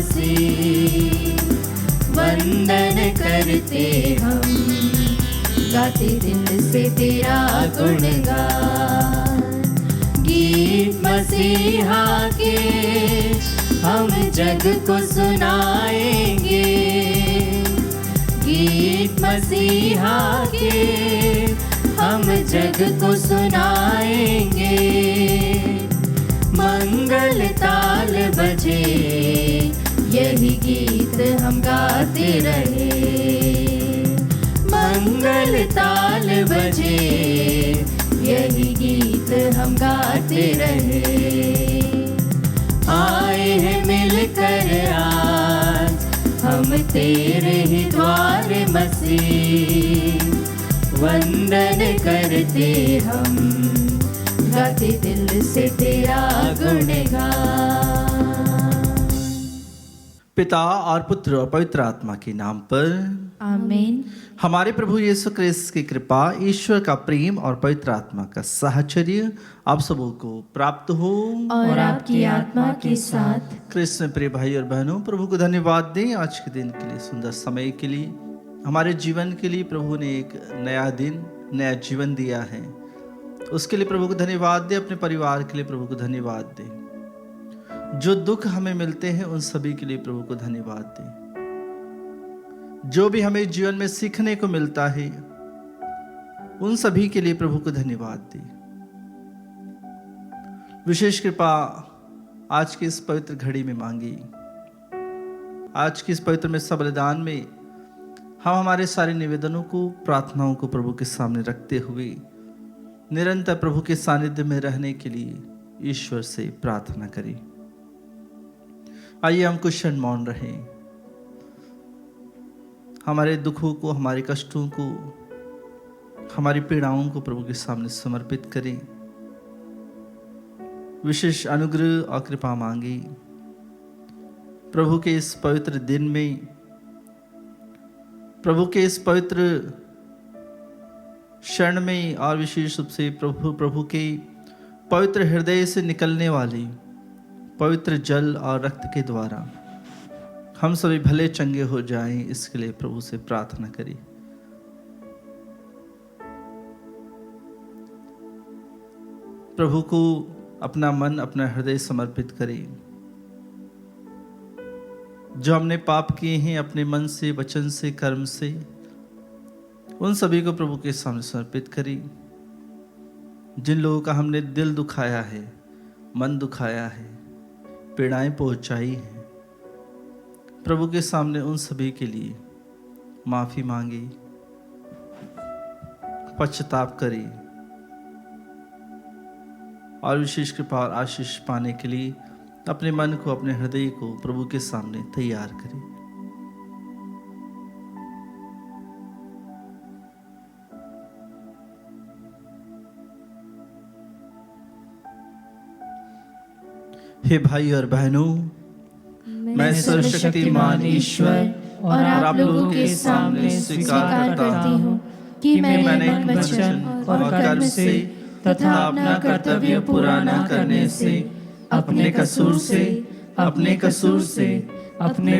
मसीह वंदन करते हम, गाते दिल से तेरा गुणगान। गीत मसीहा के हम जग को सुनाएंगे, गीत मसीहा के हम जग को सुनाएंगे। मंगल ताल बजे यही गीत हम गाते रहे, मंगल ताल बजे यही गीत हम गाते रहे। आए हैं मिलकर आज हम तेरे ही द्वार मसीह, वंदन करते हम, गाते दिल से तेरा गुणगान। पिता और पुत्र और पवित्र आत्मा के नाम पर आमीन। हमारे प्रभु यीशु क्रिस्त की कृपा, ईश्वर का प्रेम और पवित्र आत्मा का साहचर्य आप सबों को प्राप्त हो और आपकी आत्मा के साथ। क्रिस्त में प्रिय भाई और बहनों, प्रभु को धन्यवाद दें आज के दिन के लिए, सुंदर समय के लिए, हमारे जीवन के लिए प्रभु ने एक नया दिन, नया जीवन दिया है। उसके लिए प्रभु को धन्यवाद दें। अपने परिवार के लिए प्रभु को धन्यवाद दें। जो दुख हमें मिलते हैं उन सभी के लिए प्रभु को धन्यवाद दें। जो भी हमें जीवन में सीखने को मिलता है उन सभी के लिए प्रभु को धन्यवाद दें। विशेष कृपा आज की इस पवित्र घड़ी में मांगी। आज की इस पवित्र में बलिदान में हम हमारे सारे निवेदनों को, प्रार्थनाओं को प्रभु के सामने रखते हुए निरंतर प्रभु के सानिध्य में रहने के लिए ईश्वर से प्रार्थना करें। आइए हम कुछ क्षण मौन रहें। हमारे दुखों को, हमारे कष्टों को, हमारी पीड़ाओं को प्रभु के सामने समर्पित करें। विशेष अनुग्रह और कृपा मांगे। प्रभु के इस पवित्र दिन में, प्रभु के इस पवित्र क्षण में और विशेष रूप से प्रभु के पवित्र हृदय से निकलने वाली पवित्र जल और रक्त के द्वारा हम सभी भले चंगे हो जाएं, इसके लिए प्रभु से प्रार्थना करें। प्रभु को अपना मन, अपना हृदय समर्पित करें। जो हमने पाप किए हैं अपने मन से, वचन से, कर्म से, उन सभी को प्रभु के सामने समर्पित करें। जिन लोगों का हमने दिल दुखाया है, मन दुखाया है, पीड़ाएं पहुंचाई हैं, प्रभु के सामने उन सभी के लिए माफी मांगे, पश्चाताप करें और विशेष कृपा और आशीष पाने के लिए अपने मन को, अपने हृदय को प्रभु के सामने तैयार करें। हे भाई और बहनों, मैं सर्वशक्तिमान ईश्वर और आप लोगों के सामने स्वीकार करता हूँ कि मैंने वचन और कर्म से तथा अपना कर्तव्य पूरा न करने से, अपने कसूर से, अपने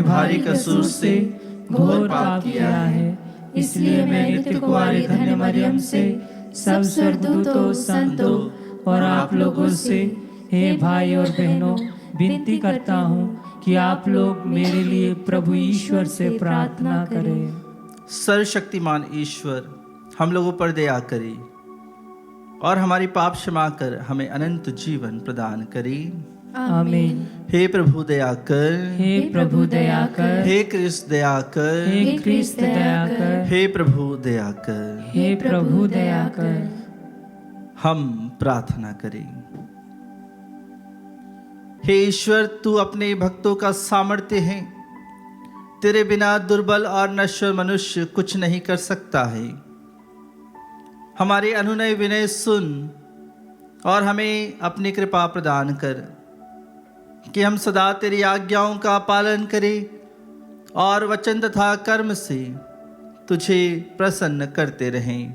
भारी कसूर से घोर पाप किया है। इसलिए मैं नित्य कुंवारी धन्य मरियम से, सब स्वर्गदूतों, संतों और आप लोगों से, हे भाई और बहनों, विनती करता हूँ कि आप लोग मेरे लिए प्रभु ईश्वर से प्रार्थना करें। सर्वशक्तिमान ईश्वर हम लोगों पर दया करे और हमारी पाप क्षमा कर हमें अनंत जीवन प्रदान करे। आमीन। हे प्रभु दया कर, हे प्रभु दया कर, हे क्रिस्त दया कर, हे क्रिस्त दया कर, हे प्रभु दया कर, हे प्रभु दया कर। हम प्रार्थना करें। हे ईश्वर, तू अपने भक्तों का सामर्थ्य है। तेरे बिना दुर्बल और नश्वर मनुष्य कुछ नहीं कर सकता है। हमारे अनुनय विनय सुन और हमें अपनी कृपा प्रदान कर कि हम सदा तेरी आज्ञाओं का पालन करें और वचन तथा कर्म से तुझे प्रसन्न करते रहें।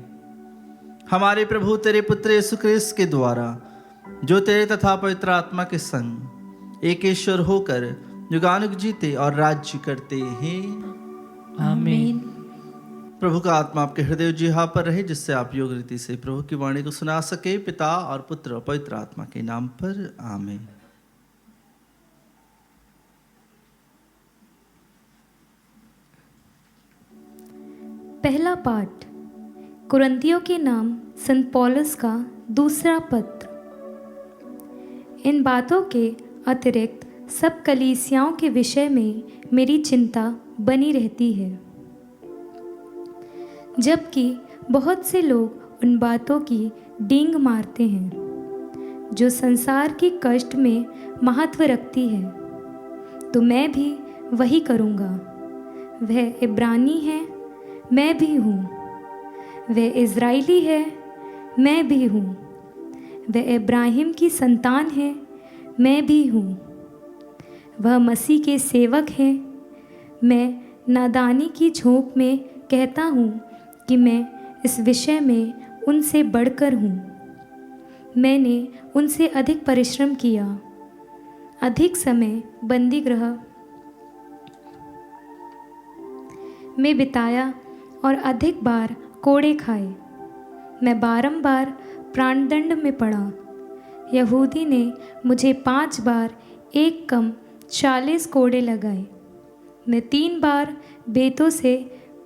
हमारे प्रभु तेरे पुत्र यीशु क्रिस्त के द्वारा, जो तेरे तथा पवित्र आत्मा के संग एक ईश्वर होकर युगानुग जीते और राज्य करते हैं। आमीन। प्रभु का आत्मा आपके हृदय जिहा पर रहे, जिससे आप योग रीति से प्रभु की वाणी को सुना सके। पिता और पुत्र और पवित्र आत्मा के नाम पर आमीन। पहला पाठ कुरिन्थियों के नाम संत पौलुस का दूसरा पत्र। इन बातों के अतिरिक्त सब कलीसियाओं के विषय में मेरी चिंता बनी रहती है, जबकि बहुत से लोग उन बातों की डींग मारते हैं जो संसार की कष्ट में महत्व रखती है, तो मैं भी वही करूँगा। वह इब्रानी है, मैं भी हूँ। वह इज़राइली है, मैं भी हूँ। वह इब्राहिम की संतान है, मैं भी हूँ। वह मसीह के सेवक हैं। मैं नादानी की झोंक में कहता हूँ कि मैं इस विषय में उनसे बढ़कर हूँ। मैंने उनसे अधिक परिश्रम किया, अधिक समय बंदी गृह में बिताया और अधिक बार कोड़े खाए। मैं बारंबार प्राणदंड में पड़ा। यहूदी ने मुझे 5 बार एक कम 40 कोड़े लगाए। मैं 3 बार बेतों से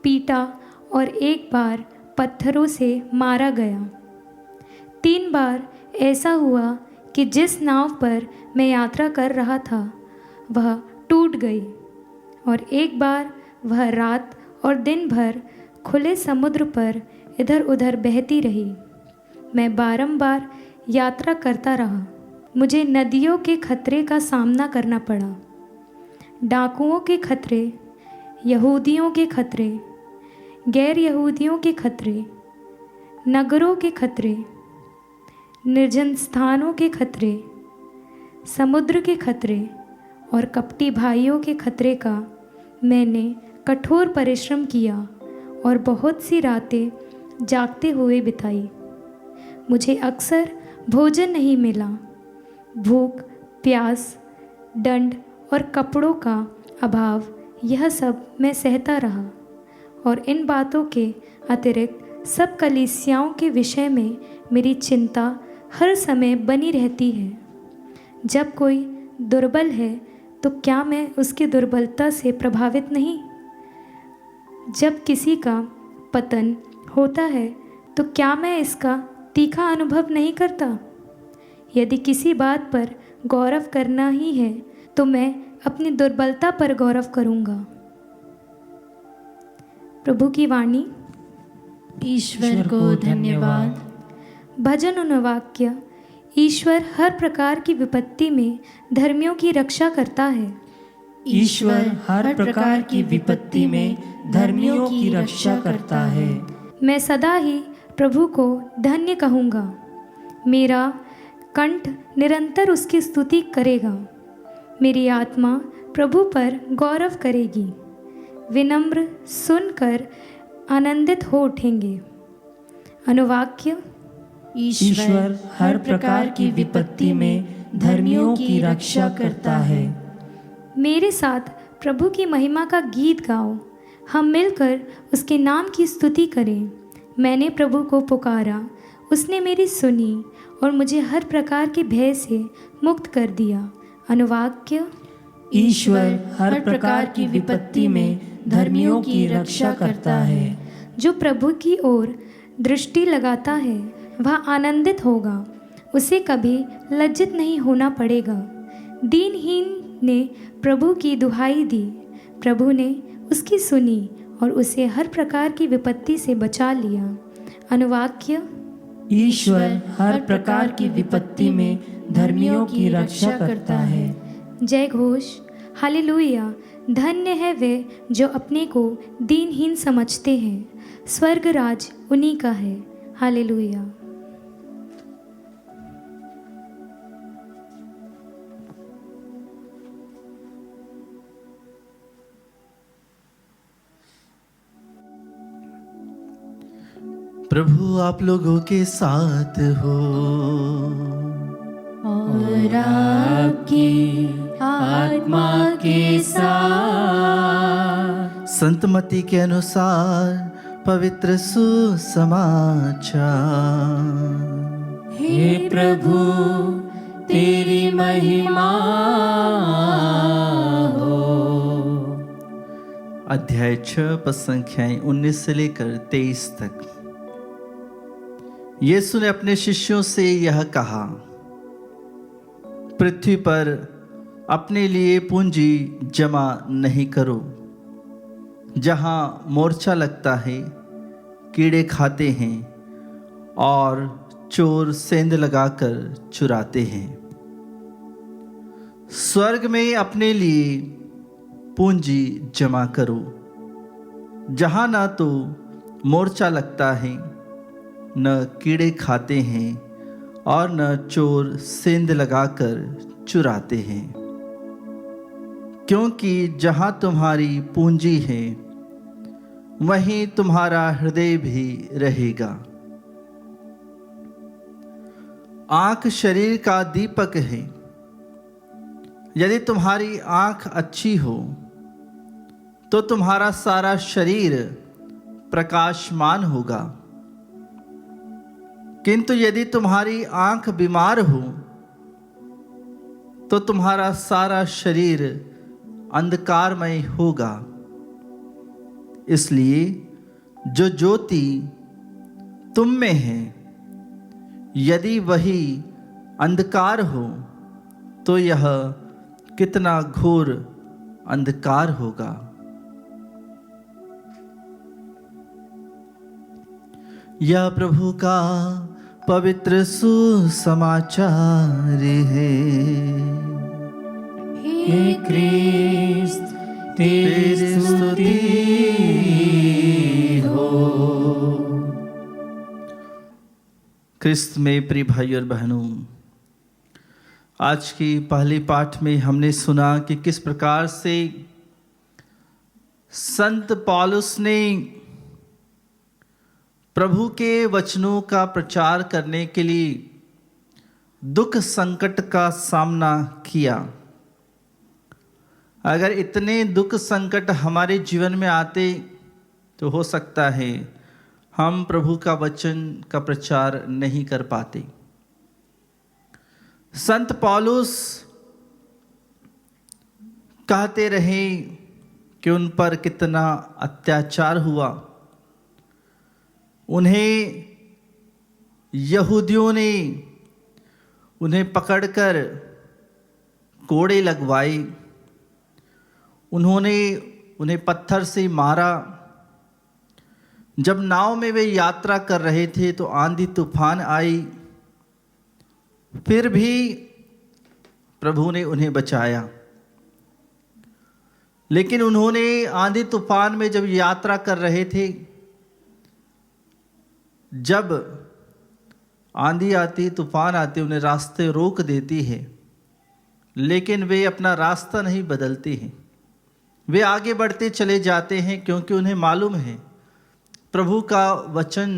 पीटा और 1 बार पत्थरों से मारा गया। 3 बार ऐसा हुआ कि जिस नाव पर मैं यात्रा कर रहा था वह टूट गई, और 1 बार वह रात और दिन भर खुले समुद्र पर इधर उधर बहती रही। मैं बारंबार यात्रा करता रहा। मुझे नदियों के खतरे का सामना करना पड़ा, डाकुओं के खतरे, यहूदियों के खतरे, गैर यहूदियों के खतरे, नगरों के खतरे, निर्जन स्थानों के खतरे, समुद्र के खतरे और कपटी भाइयों के खतरे का मैंने कठोर परिश्रम किया और बहुत सी रातें जागते हुए बिताई। मुझे अक्सर भोजन नहीं मिला। भूख, प्यास, दंड और कपड़ों का अभाव, यह सब मैं सहता रहा। और इन बातों के अतिरिक्त सब कलीसियाओं के विषय में मेरी चिंता हर समय बनी रहती है। जब कोई दुर्बल है तो क्या मैं उसकी दुर्बलता से प्रभावित नहीं? जब किसी का पतन होता है तो क्या मैं इसका तीखा अनुभव नहीं करता? यदि किसी बात पर गौरव करना ही है तो मैं अपनी दुर्बलता पर गौरव करूँगा। प्रभु की वाणी। ईश्वर को धन्यवाद। भजन अनुवाक्य। ईश्वर हर प्रकार की विपत्ति में धर्मियों की रक्षा करता है। ईश्वर हर प्रकार की विपत्ति में धर्मियों की रक्षा करता है। मैं सदा ही प्रभु को धन्य कहूँगा। मेरा कंठ निरंतर उसकी स्तुति करेगा। मेरी आत्मा प्रभु पर गौरव करेगी। विनम्र सुनकर आनंदित हो उठेंगे। अनुवाक्य। ईश्वर हर प्रकार की विपत्ति में धर्मियों की रक्षा करता है। मेरे साथ प्रभु की महिमा का गीत गाओ। हम मिलकर उसके नाम की स्तुति करें। मैंने प्रभु को पुकारा, उसने मेरी सुनी और मुझे हर प्रकार के भय से मुक्त कर दिया। अनुवाक्य। ईश्वर हर प्रकार की विपत्ति में धर्मियों की रक्षा करता है। जो प्रभु की ओर दृष्टि लगाता है वह आनंदित होगा। उसे कभी लज्जित नहीं होना पड़ेगा। दीनहीन ने प्रभु की दुहाई दी, प्रभु ने उसकी सुनी और उसे हर प्रकार की विपत्ति से बचा लिया। अनुवाक्य। ईश्वर हर प्रकार की विपत्ति में धर्मियों की रक्षा करता है। जय घोष। हालेलुया। धन्य है वे जो अपने को दीनहीन समझते हैं, स्वर्ग राज उन्हीं का है। हालेलुया। प्रभु आप लोगों के साथ हो और आपकी आत्मा के साथ। संतमति के अनुसार पवित्र सुसमाचार। हे प्रभु तेरी महिमा हो। अध्याय 6 पद संख्याएं 19 से लेकर 23 तक। यीशु ने अपने शिष्यों से यह कहा, पृथ्वी पर अपने लिए पूंजी जमा नहीं करो, जहां मोर्चा लगता है, कीड़े खाते हैं और चोर सेंध लगाकर चुराते हैं। स्वर्ग में अपने लिए पूंजी जमा करो, जहां ना तो मोर्चा लगता है, न कीड़े खाते हैं और न चोर सेंध लगाकर चुराते हैं। क्योंकि जहां तुम्हारी पूंजी है, वहीं तुम्हारा हृदय भी रहेगा। आंख शरीर का दीपक है। यदि तुम्हारी आंख अच्छी हो तो तुम्हारा सारा शरीर प्रकाशमान होगा, किंतु यदि तुम्हारी आंख बीमार हो तो तुम्हारा सारा शरीर अंधकारमय होगा। इसलिए जो ज्योति तुम में है, यदि वही अंधकार हो तो यह कितना घोर अंधकार होगा। यह प्रभु का पवित्र सुसमाचार है। हे क्रिस्त तेरी स्तुति हो। क्रिस्त में प्रिय भाई और बहनों, आज की पहली पाठ में हमने सुना कि किस प्रकार से संत पौलुस ने प्रभु के वचनों का प्रचार करने के लिए दुख संकट का सामना किया। अगर इतने दुख संकट हमारे जीवन में आते तो हो सकता है हम प्रभु का वचन का प्रचार नहीं कर पाते। संत पौलुस कहते रहे कि उन पर कितना अत्याचार हुआ। उन्हें यहूदियों ने उन्हें पकड़कर कोड़े लगवाए, उन्होंने उन्हें पत्थर से मारा। जब नाव में वे यात्रा कर रहे थे तो आंधी तूफान आई, फिर भी प्रभु ने उन्हें बचाया। लेकिन उन्होंने आंधी तूफान में जब यात्रा कर रहे थे, जब आंधी आती तूफान आती उन्हें रास्ते रोक देती है, लेकिन वे अपना रास्ता नहीं बदलते हैं। वे आगे बढ़ते चले जाते हैं, क्योंकि उन्हें मालूम है प्रभु का वचन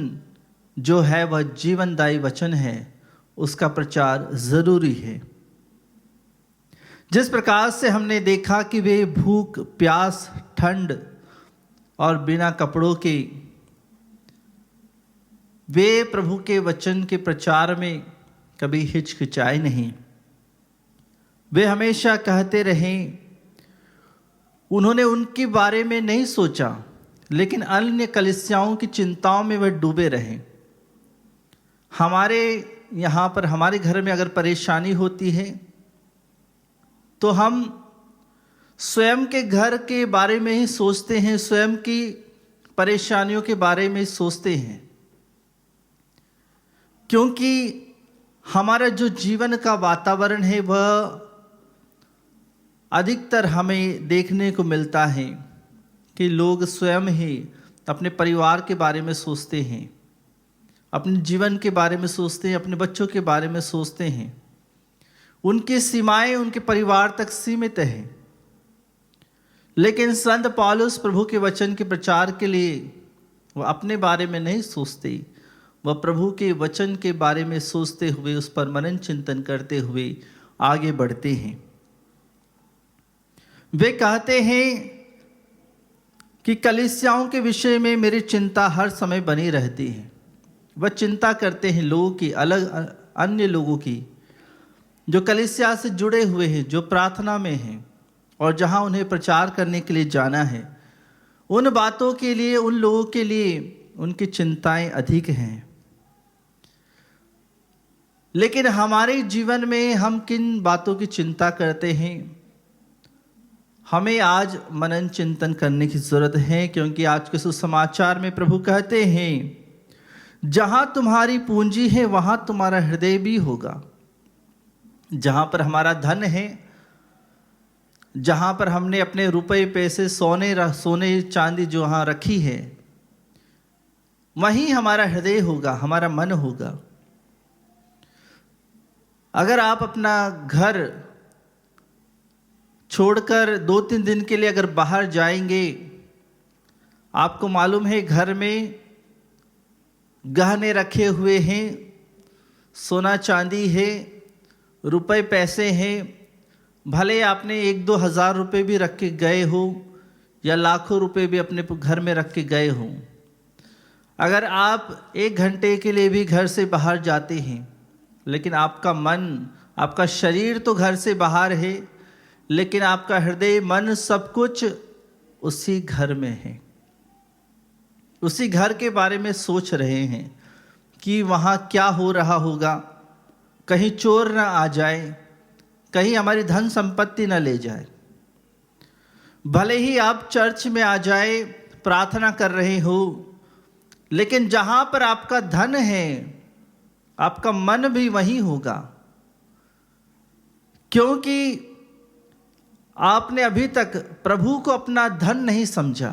जो है वह जीवनदायी वचन है, उसका प्रचार जरूरी है। जिस प्रकार से हमने देखा कि वे भूख प्यास ठंड और बिना कपड़ों के वे प्रभु के वचन के प्रचार में कभी हिचकिचाए नहीं। वे हमेशा कहते रहे। उन्होंने उनके बारे में नहीं सोचा, लेकिन अन्य कलीसियाओं की चिंताओं में वह डूबे रहे। हमारे यहाँ पर हमारे घर में अगर परेशानी होती है तो हम स्वयं के घर के बारे में ही सोचते हैं, स्वयं की परेशानियों के बारे में सोचते हैं, क्योंकि हमारा जो जीवन का वातावरण है वह अधिकतर हमें देखने को मिलता है कि लोग स्वयं ही अपने परिवार के बारे में सोचते हैं, अपने जीवन के बारे में सोचते हैं, अपने बच्चों के बारे में सोचते हैं। उनकी सीमाएं उनके परिवार तक सीमित है। लेकिन संत पौलुस प्रभु के वचन के प्रचार के लिए वह अपने बारे में नहीं सोचते, वह प्रभु के वचन के बारे में सोचते हुए उस पर मनन चिंतन करते हुए आगे बढ़ते हैं। वे कहते हैं कि कलीसियाओं के विषय में मेरी चिंता हर समय बनी रहती है। वह चिंता करते हैं लोगों की, अलग अन्य लोगों की जो कलीसिया से जुड़े हुए हैं, जो प्रार्थना में हैं और जहां उन्हें प्रचार करने के लिए जाना है, उन बातों के लिए, उन लोगों के लिए उनकी चिंताएं अधिक हैं। लेकिन हमारे जीवन में हम किन बातों की चिंता करते हैं, हमें आज मनन चिंतन करने की जरूरत है। क्योंकि आज के सुसमाचार में प्रभु कहते हैं, जहां तुम्हारी पूंजी है वहां तुम्हारा हृदय भी होगा। जहां पर हमारा धन है, जहां पर हमने अपने रुपए पैसे सोने चांदी जो वहां रखी है, वहीं हमारा हृदय होगा, हमारा मन होगा। अगर आप अपना घर छोड़कर 2-3 दिन के लिए अगर बाहर जाएंगे, आपको मालूम है घर में गहने रखे हुए हैं, सोना चांदी है, रुपए पैसे हैं। भले आपने 1-2 हज़ार रुपये भी रख के गए हो या लाखों रुपए भी अपने घर में रख के गए हो, अगर आप 1 घंटे के लिए भी घर से बाहर जाते हैं, लेकिन आपका मन, आपका शरीर तो घर से बाहर है, लेकिन आपका हृदय, मन, सब कुछ उसी घर में है। उसी घर के बारे में सोच रहे हैं कि वहाँ क्या हो रहा होगा, कहीं चोर ना आ जाए, कहीं हमारी धन संपत्ति ना ले जाए। भले ही आप चर्च में आ जाए, प्रार्थना कर रहे हो, लेकिन जहाँ पर आपका धन है, आपका मन भी वहीं होगा। क्योंकि आपने अभी तक प्रभु को अपना धन नहीं समझा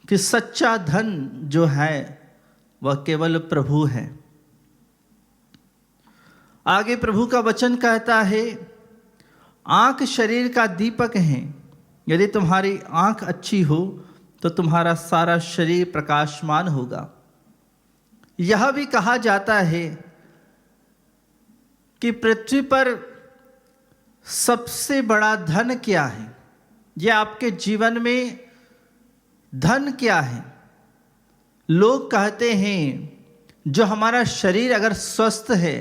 कि सच्चा धन जो है वह केवल प्रभु है। आगे प्रभु का वचन कहता है, आंख शरीर का दीपक है। यदि तुम्हारी आंख अच्छी हो तो तुम्हारा सारा शरीर प्रकाशमान होगा। यह भी कहा जाता है कि पृथ्वी पर सबसे बड़ा धन क्या है, यह आपके जीवन में धन क्या है। लोग कहते हैं जो हमारा शरीर अगर स्वस्थ है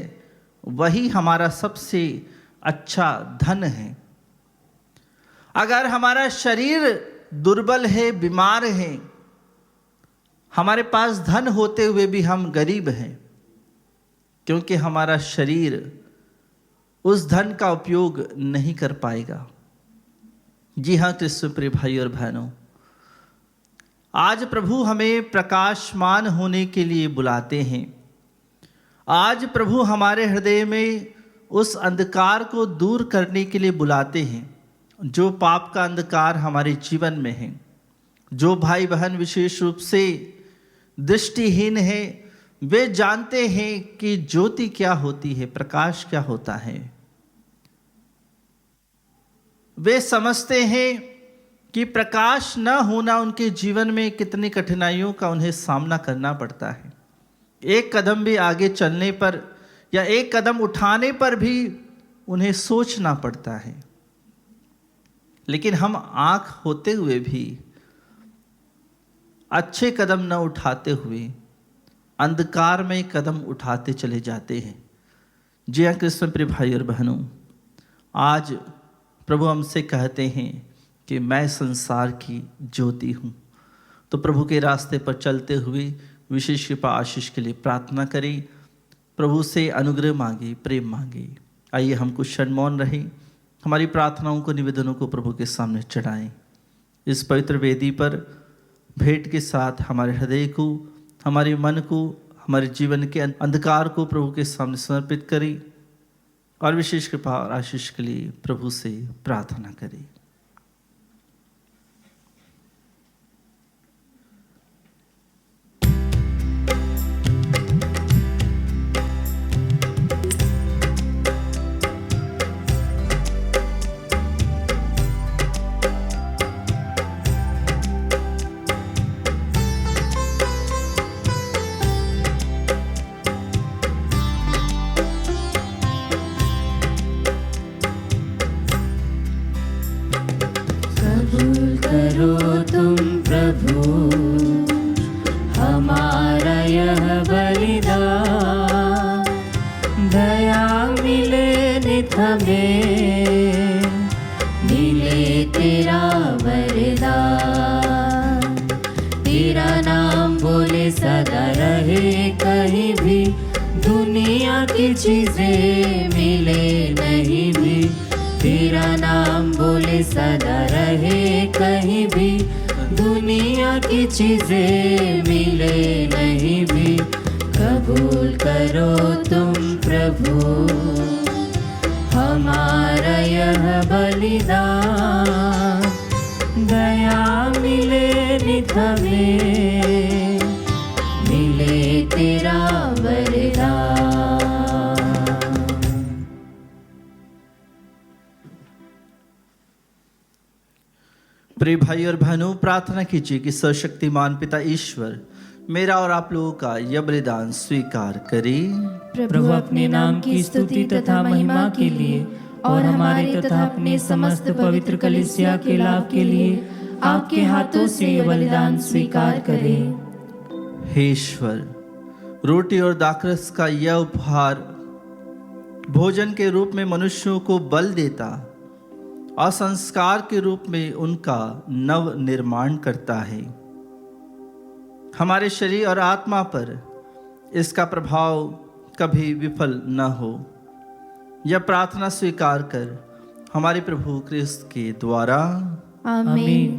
वही हमारा सबसे अच्छा धन है। अगर हमारा शरीर दुर्बल है, बीमार है, हमारे पास धन होते हुए भी हम गरीब हैं, क्योंकि हमारा शरीर उस धन का उपयोग नहीं कर पाएगा। जी हाँ कृष्ण प्रिय भाई और बहनों, आज प्रभु हमें प्रकाशमान होने के लिए बुलाते हैं। आज प्रभु हमारे हृदय में उस अंधकार को दूर करने के लिए बुलाते हैं, जो पाप का अंधकार हमारे जीवन में है। जो भाई बहन विशेष रूप से दृष्टिहीन है, वे जानते हैं कि ज्योति क्या होती है, प्रकाश क्या होता है। वे समझते हैं कि प्रकाश न होना उनके जीवन में कितनी कठिनाइयों का उन्हें सामना करना पड़ता है। एक कदम भी आगे चलने पर या एक कदम उठाने पर भी उन्हें सोचना पड़ता है। लेकिन हम आंख होते हुए भी अच्छे कदम न उठाते हुए अंधकार में कदम उठाते चले जाते हैं। जी हाँ कृष्ण प्रिय भाई और बहनों, आज प्रभु हमसे कहते हैं कि मैं संसार की ज्योति हूँ। तो प्रभु के रास्ते पर चलते हुए विशेष कृपा आशीष के लिए प्रार्थना करें, प्रभु से अनुग्रह मांगे, प्रेम मांगे। आइए हम कुछ क्षण मौन रहें, हमारी प्रार्थनाओं को, निवेदनों को प्रभु के सामने चढ़ाएं। इस पवित्र वेदी पर भेंट के साथ हमारे हृदय को, हमारे मन को, हमारे जीवन के अंधकार को प्रभु के सामने समर्पित करें और विशेष कृपा और आशीष के लिए प्रभु से प्रार्थना करें। मिले नित हमें, मिले तेरा वरदान। तेरा नाम बोले सदा रहे कहीं भी, दुनिया की चीजें मिले नहीं भी। तेरा नाम बोले सदा रहे कहीं भी, दुनिया की चीजें मिले नहीं भी। कबूल करो तुम प्रभु हमारा यह बलिदान, दया मिले नित हमें, मिले तेरा वरदान। प्रिय भाई और बहनों, प्रार्थना कीजिए कि सर्वशक्तिमान पिता ईश्वर मेरा और आप लोगों का यह बलिदान स्वीकार करे। प्रभु अपने नाम की स्तुति तथा महिमा के लिए और हमारे तथा अपने समस्त पवित्र कलीसिया के लाभ के लिए आपके हाथों से ये बलिदान स्वीकार करें। हे ईश्वर, रोटी और दाखरस का यह उपहार भोजन के रूप में मनुष्यों को बल देता और संस्कार के रूप में उनका नव निर्माण करता है। हमारे शरीर और आत्मा पर इसका प्रभाव कभी विफल न हो, यह प्रार्थना स्वीकार कर हमारे प्रभु क्रिस्त के द्वारा। आमीन।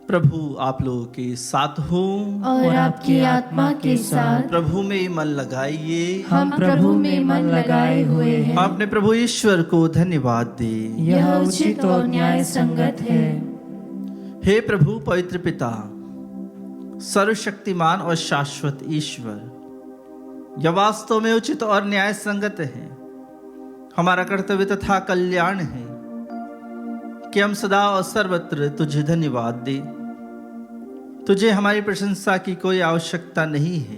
प्रभु आप लोगों के साथ हो और आपकी आत्मा के साथ। प्रभु में मन लगाइए। हम प्रभु में मन लगाए हुए हैं। हम अपने प्रभु ईश्वर को धन्यवाद दे। यह उचित और न्याय संगत है। हे प्रभु पवित्र पिता, सर्वशक्तिमान और शाश्वत ईश्वर, यह वास्तव में उचित और न्याय संगत है, हमारा कर्तव्य तथा कल्याण है कि हम सदा और सर्वत्र तुझे धन्यवाद दे। तुझे हमारी प्रशंसा की कोई आवश्यकता नहीं है।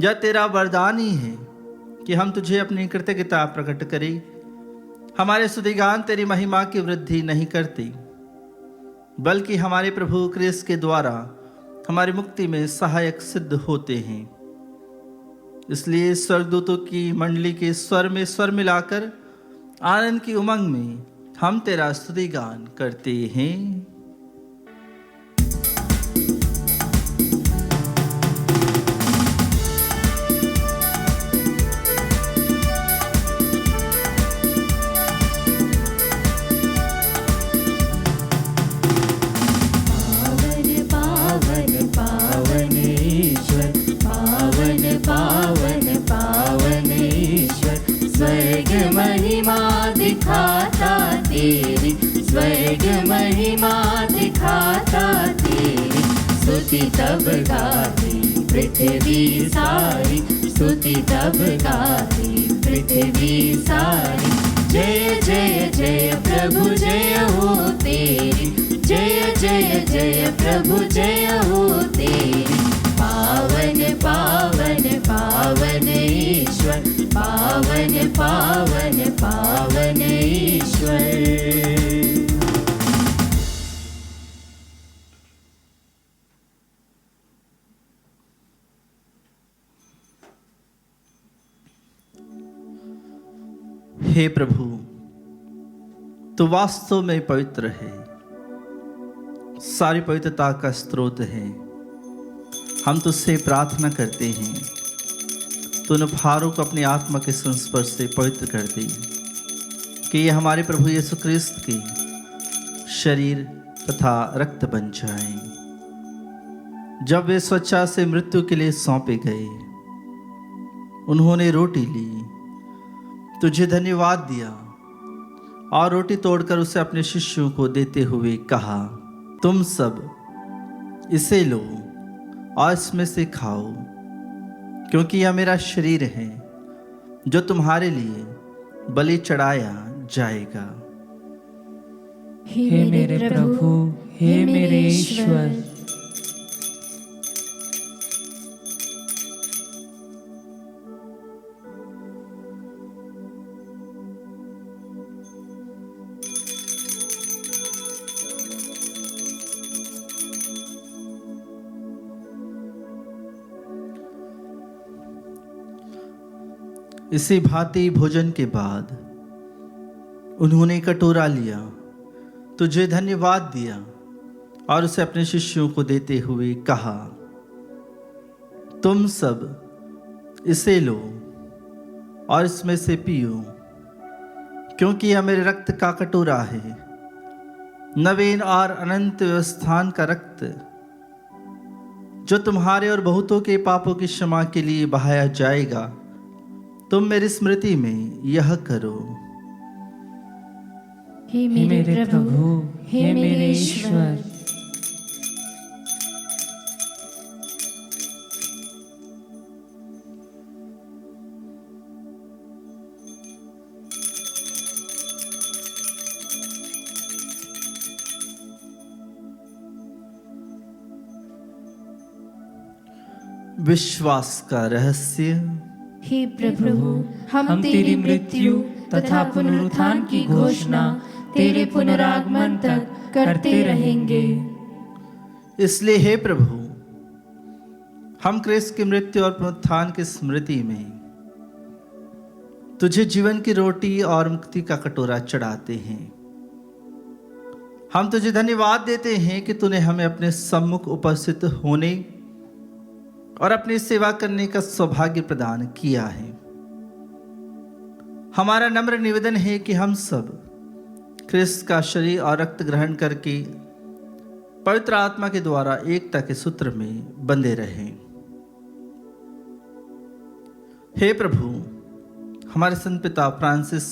यह तेरा वरदान ही है कि हम तुझे अपनी कृतज्ञता प्रकट करें। हमारे स्तुतिगान तेरी महिमा की वृद्धि नहीं करते, बल्कि हमारे प्रभु क्रिस्त के द्वारा हमारी मुक्ति में सहायक सिद्ध होते हैं। इसलिए स्वर्गदूतों की मंडली के स्वर में स्वर मिलाकर आनंद की उमंग में हम तेरा स्तुतिगान करते हैं। महिमा दिखाता तेरी, स्वर्ग महिमा दिखाता तेरी। स्तुति तब गाती पृथ्वी सारी, स्तुति तब गाती पृथ्वी सारी। जय जय जय प्रभु जय हो तेरी, जय जय जय प्रभु जय हो तेरी। पावन पावन पावन ईश्वर, पावन पावन पावन ईश्वर। हे प्रभु, तू वास्तव में पवित्र है, सारी पवित्रता का स्रोत है। हम तुझसे प्रार्थना करते हैं, तू उन उपहारों को अपनी आत्मा के संस्पर्श से पवित्र कर दे, कि ये हमारे प्रभु यीशु क्रिस्त के शरीर तथा रक्त बन जाएं। जब वे स्वेच्छा से मृत्यु के लिए सौंपे गए, उन्होंने रोटी ली, तुझे धन्यवाद दिया और रोटी तोड़कर उसे अपने शिष्यों को देते हुए कहा, तुम सब इसे लो और इसमें से खाओ, क्योंकि यह मेरा शरीर है जो तुम्हारे लिए बलि चढ़ाया जाएगा। हे मेरे प्रभु, हे मेरे ईश्वर। इसी भांति भोजन के बाद उन्होंने कटोरा लिया, तुझे धन्यवाद दिया और उसे अपने शिष्यों को देते हुए कहा, तुम सब इसे लो और इसमें से पियो, क्योंकि यह मेरे रक्त का कटोरा है, नवीन और अनंत व्यवस्थान का रक्त, जो तुम्हारे और बहुतों के पापों की क्षमा के लिए बहाया जाएगा। तुम मेरी स्मृति में यह करो। हे मेरे प्रभु, हे मेरे ईश्वर। विश्वास का रहस्य। हे प्रभु, हम तेरी मृत्यु तथा पुनरुत्थान की घोषणा तेरे पुनरागमन तक करते रहेंगे। इसलिए हे प्रभु, हम क्रिस्त की मृत्यु और पुनरुत्थान की स्मृति में तुझे जीवन की रोटी और मुक्ति का कटोरा चढ़ाते हैं। हम तुझे धन्यवाद देते हैं कि तूने हमें अपने सम्मुख उपस्थित होने और अपनी सेवा करने का सौभाग्य प्रदान किया है। हमारा नम्र निवेदन है कि हम सब क्रिस्त का शरीर और रक्त ग्रहण करके पवित्र आत्मा के द्वारा एकता के सूत्र में बंधे रहें। हे प्रभु, हमारे संत पिता फ्रांसिस,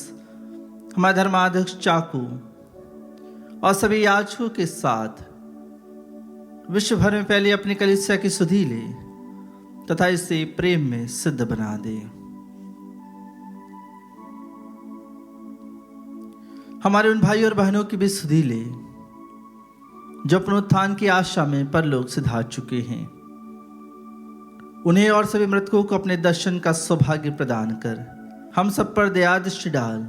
हमारे धर्माध्यक्ष चाकू और सभी याजकों के साथ विश्व भर में फैली अपनी कलीसिया की सुधि ले तथा इसे प्रेम में सिद्ध बना दे। हमारे उन भाई और बहनों की भी सुधि ले जो पुनरुत्थान की आशा में परलोक सिधार चुके हैं। उन्हें और सभी मृतकों को अपने दर्शन का सौभाग्य प्रदान कर हम सब पर दया दृष्टि डाल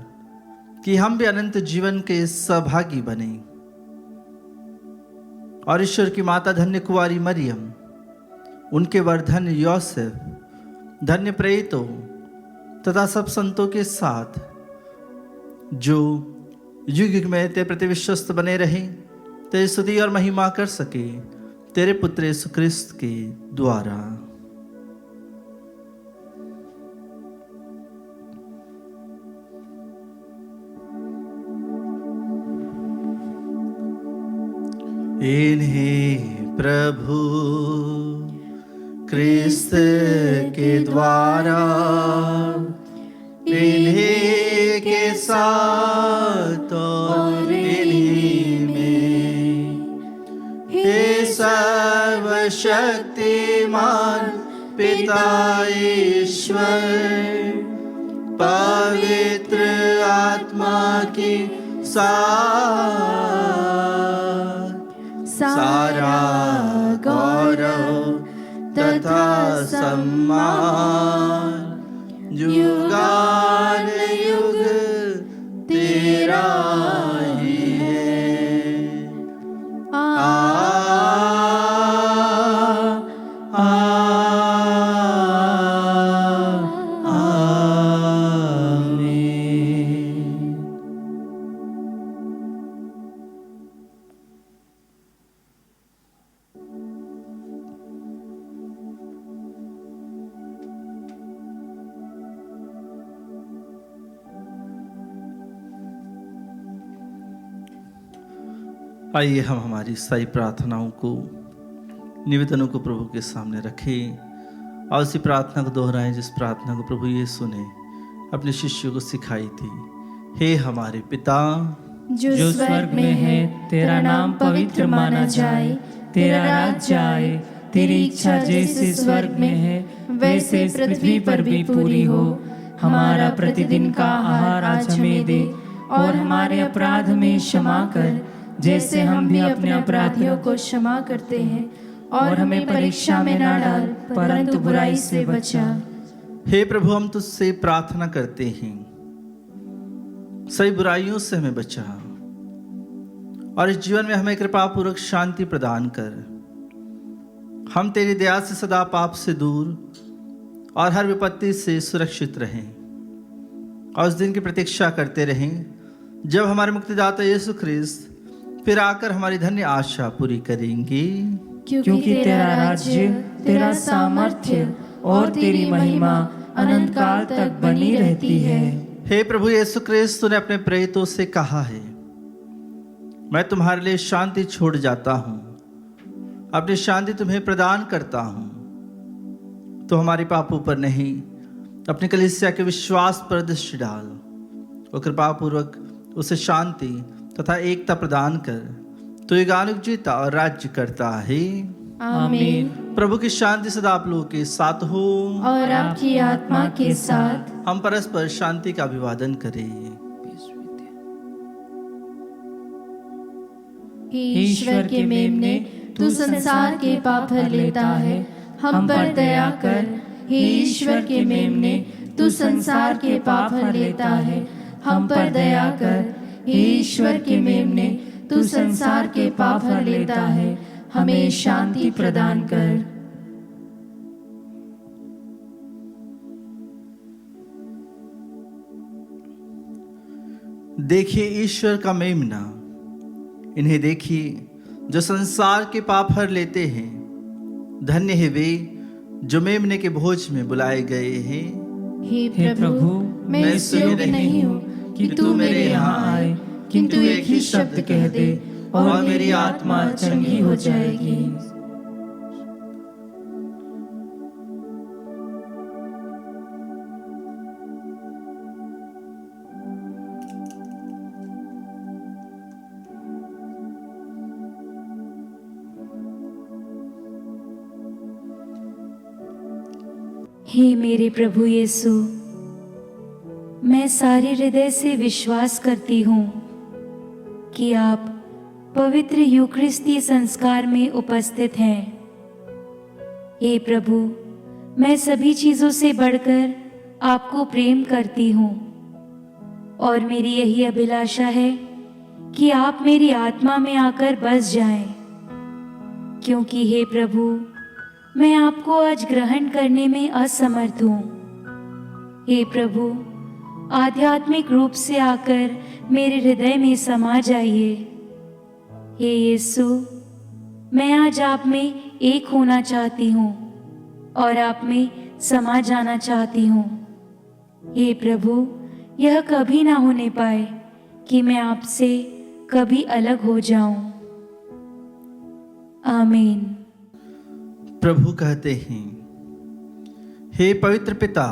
कि हम भी अनंत जीवन के सहभागी बने। और ईश्वर की माता धन्य कुंवारी मरियम, उनके वर धन्य योसेफ, धन्य प्रेरितों तथा सब संतों के साथ जो युग युग में तेरे प्रति विश्वस्त बने रहे, तेरी स्तुति और महिमा कर सके तेरे पुत्र यीशु क्रिस्त के द्वारा। इन्हें प्रभु क्रिस्त के द्वारा, इन्हीं के साथ और इन्हीं में, हे सर्वशक्तिमान पिता ईश्वर, पवित्र आत्मा की सारा गौरव तथा सम्मान युगान युग तेरा ही है। आइए हम हमारी सारी प्रार्थनाओं को, निवेदनों को प्रभु के सामने रखें और उसी प्रार्थना को दोहराएं जिस प्रार्थना को प्रभु यीशु ने अपने शिष्यों को सिखाई थी। हे हमारे पिता जो स्वर्ग में है, तेरा नाम पवित्र माना जाए, तेरा राज्य आए, तेरी इच्छा जैसे स्वर्ग में है वैसे पृथ्वी पर भी पूरी हो। हमारा प्रतिदिन का आहार आज हमें दे और हमारे अपराध में क्षमा कर जैसे हम भी अपने अपराधियों को क्षमा करते हैं, और हमें परीक्षा में ना डाल परंतु बुराई से बचा। हे प्रभु, हम तुझसे प्रार्थना करते हैं, सभी बुराइयों से हमें बचा और इस जीवन में हमें कृपा पूर्वक शांति प्रदान कर। हम तेरी दया से सदा पाप से दूर और हर विपत्ति से सुरक्षित रहें। और उस दिन की प्रतीक्षा करते रहें जब हमारे मुक्तिदाता यीशु ख्रिस्त फिर आकर हमारी धन्य आशा पूरी करेंगे। क्योंकि तेरा राज्य, तेरा सामर्थ्य और तेरी महिमा अनंत काल तक बनी रहती है। हे प्रभु यीशु ख्रिस्त, तूने अपने प्रेरितों से कहा है, मैं तुम्हारे लिए शांति छोड़ जाता हूँ, अपनी शांति तुम्हें प्रदान करता हूँ। तो हमारे पापों पर नहीं, अपनी कलीसिया के विश्वास पर दृष्टि डाल और कृपापूर्वक उसे शांति तथा एकता प्रदान कर। तो युगानुग जीता और राज्य करता है। आमीन। प्रभु की शांति सदा आप लोगों के साथ हो और आपकी आत्मा के साथ। हम परस्पर शांति का अभिवादन करें। ईश्वर के मेमने, तू संसार के पाप हर लेता है, हम पर दया कर। हे ईश्वर के मेमने, तू संसार के पाप हर लेता है, हम पर दया कर। हे ईश्वर के मेमने, तू संसार के पाप हर लेता है, हमें शांति प्रदान कर। देखिए ईश्वर का मेमना, इन्हें देखिए जो संसार के पाप हर लेते हैं। धन्य है वे जो मेमने के भोज में बुलाए गए हैं। हे प्रभु, मैं इस योग्य नहीं हूँ कि तू मेरे यहाँ आए, किंतु एक ही शब्द कह दे और मेरी आत्मा चंगी हो जाएगी। हे मेरे प्रभु यीशु, मैं सारे हृदय से विश्वास करती हूँ कि आप पवित्र यूकरिस्ती संस्कार में उपस्थित हैं। हे प्रभु, मैं सभी चीज़ों से बढ़कर आपको प्रेम करती हूँ और मेरी यही अभिलाषा है कि आप मेरी आत्मा में आकर बस जाएं, क्योंकि हे प्रभु, मैं आपको आज ग्रहण करने में असमर्थ हूँ। हे प्रभु, आध्यात्मिक रूप से आकर मेरे हृदय में समा जाइए। हे यीशु, मैं आज आप में एक होना चाहती हूँ और आप में समा जाना चाहती हूँ। हे प्रभु, यह कभी ना होने पाए कि मैं आपसे कभी अलग हो जाऊं। आमीन। प्रभु कहते हैं, हे पवित्र पिता,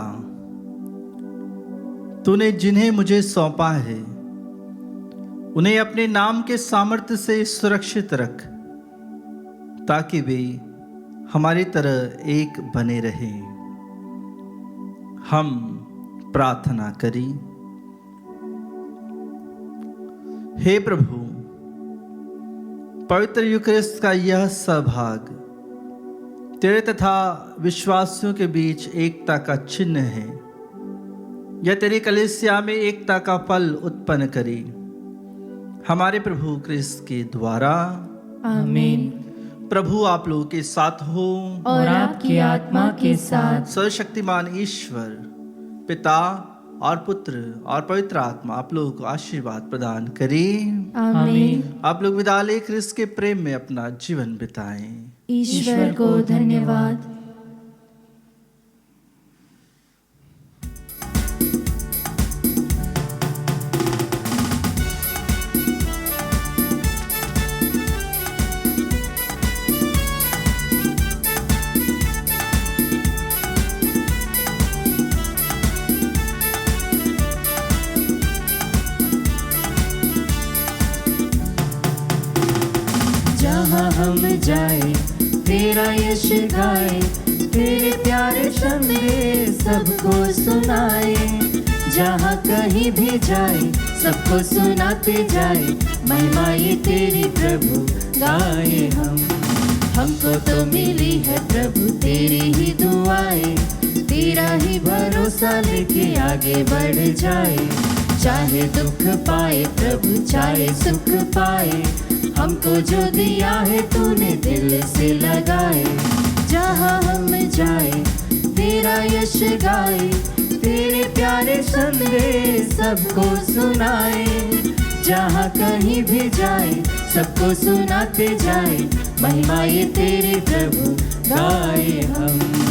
तूने जिन्हें मुझे सौंपा है उन्हें अपने नाम के सामर्थ्य से सुरक्षित रख, ताकि वे हमारी तरह एक बने रहें। हम प्रार्थना करें। हे प्रभु, पवित्र यूकरिस्त का यह सहभाग तेरे तथा विश्वासियों के बीच एकता का चिन्ह है। यह तेरी कलीसिया में एकता का फल उत्पन्न करे, हमारे प्रभु क्रिस्त के द्वारा। आमीन। प्रभु आप लोगों के साथ हो और आपकी आत्मा के साथ। सर्वशक्तिमान ईश्वर पिता और पुत्र और पवित्र आत्मा आप लोगों को आशीर्वाद प्रदान करे। आमीन। आप लोग विदा ले क्रिस्त के प्रेम में अपना जीवन बिताएं। ईश्वर को धन्यवाद। जहाँ हम जाए तेरा यश गाए, तेरे प्यारे संदेश सबको सुनाए। जहाँ कहीं भी जाए सबको सुनाते जाए, महिमा ये तेरी प्रभु गाए हम। हमको तो मिली है प्रभु तेरी ही दुआएं, तेरा ही भरोसा लेके आगे बढ़ जाए। चाहे दुख पाए प्रभु चाहे सुख पाए, हमको जो दिया है तूने दिल से लगाए। जहाँ हम जाए तेरा यश गाए, तेरे प्यारे संदेश सबको सुनाए, जहाँ कहीं भी जाए सबको सुनाते जाए, महिमा ये तेरे प्रभु गाए हम।